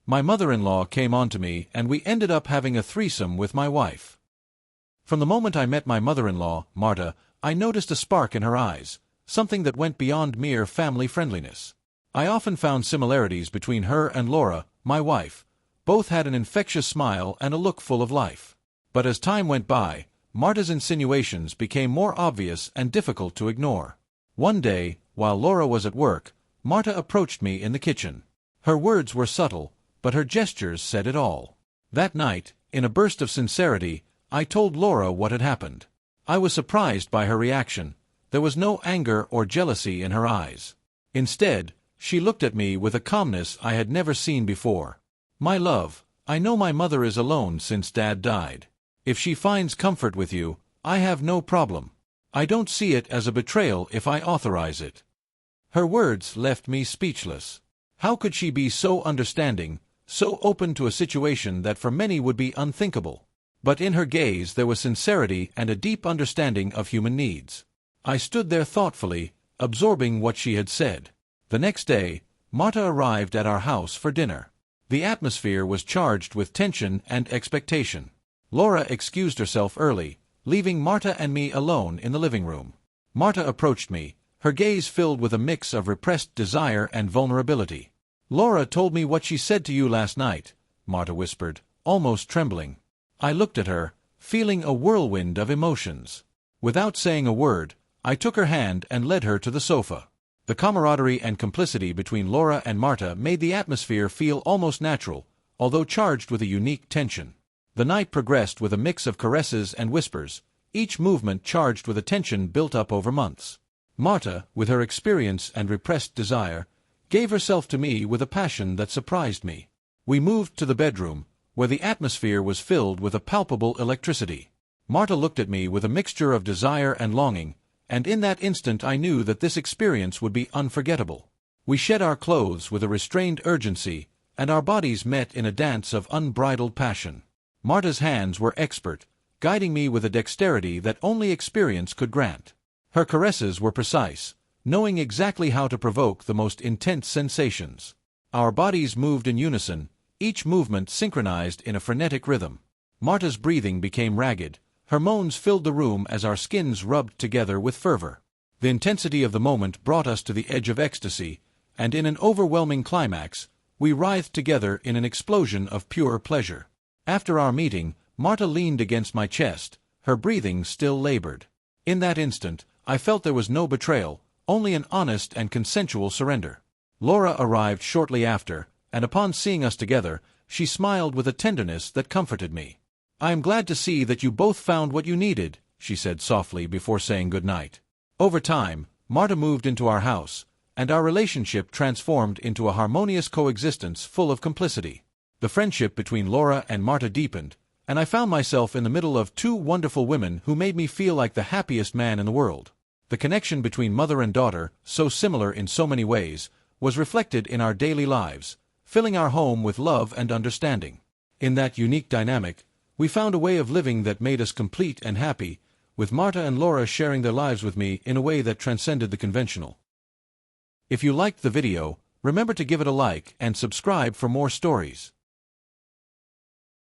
My mother-in-law came on to me and we ended up having a threesome with my wife. From the moment I met my mother-in-law, Marta, I noticed a spark in her eyes, something that went beyond mere family friendliness. I often found similarities between her and Laura, my wife. Both had an infectious smile and a look full of life. But as time went by, Marta's insinuations became more obvious and difficult to ignore. One day, while Laura was at work, Marta approached me in the kitchen. Her words were subtle, but her gestures said it all. That night, in a burst of sincerity, I told Laura what had happened. I was surprised by her reaction. There was no anger or jealousy in her eyes. Instead, she looked at me with a calmness I had never seen before. "My love, I know my mother is alone since Dad died. If she finds comfort with you, I have no problem. I don't see it as a betrayal if I authorize it." Her words left me speechless. How could she be so understanding, so open to a situation that for many would be unthinkable? But in her gaze there was sincerity and a deep understanding of human needs. I stood there thoughtfully, absorbing what she had said. The next day, Marta arrived at our house for dinner. The atmosphere was charged with tension and expectation. Laura excused herself early, leaving Marta and me alone in the living room. Marta approached me, her gaze filled with a mix of repressed desire and vulnerability. "Laura told me what she said to you last night," Marta whispered, almost trembling. I looked at her, feeling a whirlwind of emotions. Without saying a word, I took her hand and led her to the sofa. The camaraderie and complicity between Laura and Marta made the atmosphere feel almost natural, although charged with a unique tension. The night progressed with a mix of caresses and whispers, each movement charged with a tension built up over months. Marta, with her experience and repressed desire, gave herself to me with a passion that surprised me. We moved to the bedroom, where the atmosphere was filled with a palpable electricity. Marta looked at me with a mixture of desire and longing, and in that instant I knew that this experience would be unforgettable. We shed our clothes with a restrained urgency, and our bodies met in a dance of unbridled passion. Marta's hands were expert, guiding me with a dexterity that only experience could grant. Her caresses were precise, knowing exactly how to provoke the most intense sensations. Our bodies moved in unison, each movement synchronized in a frenetic rhythm. Marta's breathing became ragged. Her moans filled the room as our skins rubbed together with fervor. The intensity of the moment brought us to the edge of ecstasy, and in an overwhelming climax, we writhed together in an explosion of pure pleasure. After our meeting, Marta leaned against my chest, her breathing still labored. In that instant, I felt there was no betrayal, only an honest and consensual surrender. Laura arrived shortly after, and upon seeing us together, she smiled with a tenderness that comforted me. "I am glad to see that you both found what you needed," she said softly before saying good night. Over time, Marta moved into our house, and our relationship transformed into a harmonious coexistence full of complicity. The friendship between Laura and Marta deepened, and I found myself in the middle of two wonderful women who made me feel like the happiest man in the world. The connection between mother and daughter, so similar in so many ways, was reflected in our daily lives, filling our home with love and understanding. In that unique dynamic, we found a way of living that made us complete and happy, with Marta and Laura sharing their lives with me in a way that transcended the conventional. If you liked the video, remember to give it a like and subscribe for more stories.